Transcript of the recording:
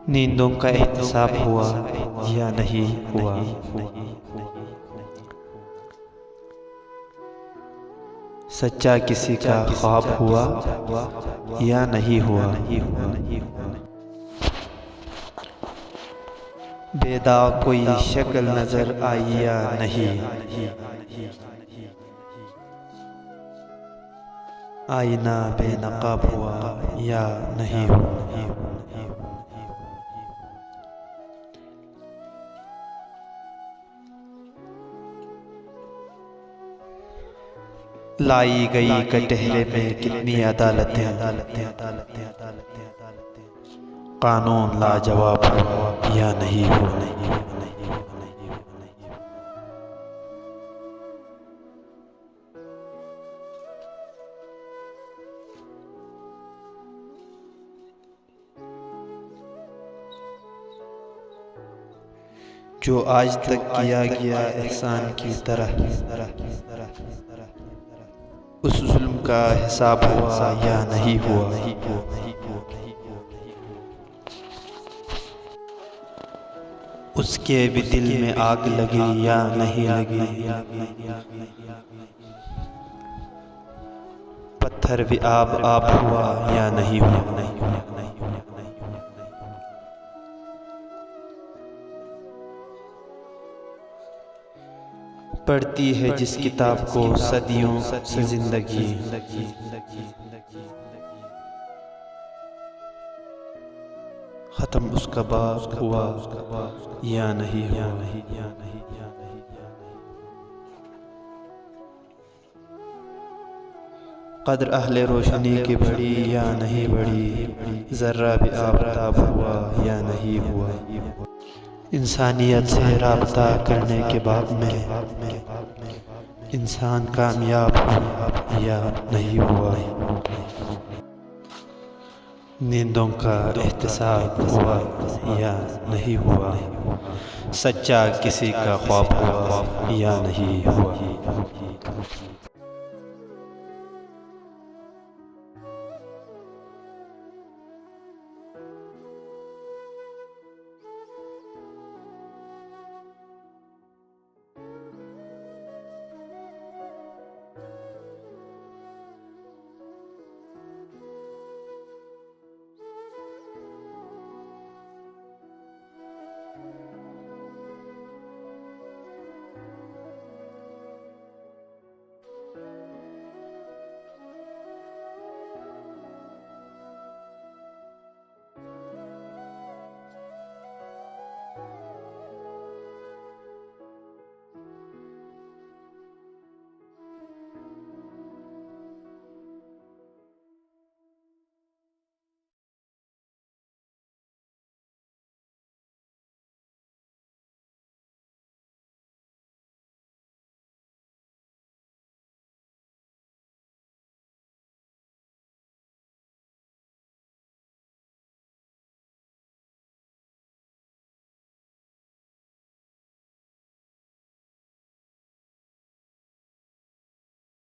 نیندوں کا احتساب ہوا یا نہیں ہوا؟ سچا کسی کا خواب ہوا یا نہیں ہوا؟ بے داغ کوئی شکل نظر آئی یا نہیں؟ آئینہ بے نقاب ہوا یا نہیں ہوا؟ لائی گئی کٹہرے میں کتنی عدالتیں، قانون لاجواب ہوا یا نہیں ہوا؟ جو آج تک کیا گیا احسان کی طرح، اس ظلم کا حساب ہوا یا نہیں ہوا؟ اس کے بھی دل میں آگ لگی یا نہیں لگی؟ پتھر بھی آب ہوا یا نہیں ہوا؟ پڑھتی ہے جس کتاب کو صدیوں سے زندگی، ختم اس کا باب ہوا یا نہیں ہوا؟ قدر اہل روشنی کی بڑی یا نہیں بڑی؟ ذرہ بھی آفتاب ہوا یا نہیں ہوا؟ انسانیت سے رابطہ کرنے کے باب میں انسان کامیاب ہوا یا نہیں ہوا؟ نیندوں کا احتساب ہوا یا نہیں ہوا؟ سچا کسی کا خواب ہوا یا نہیں ہوا؟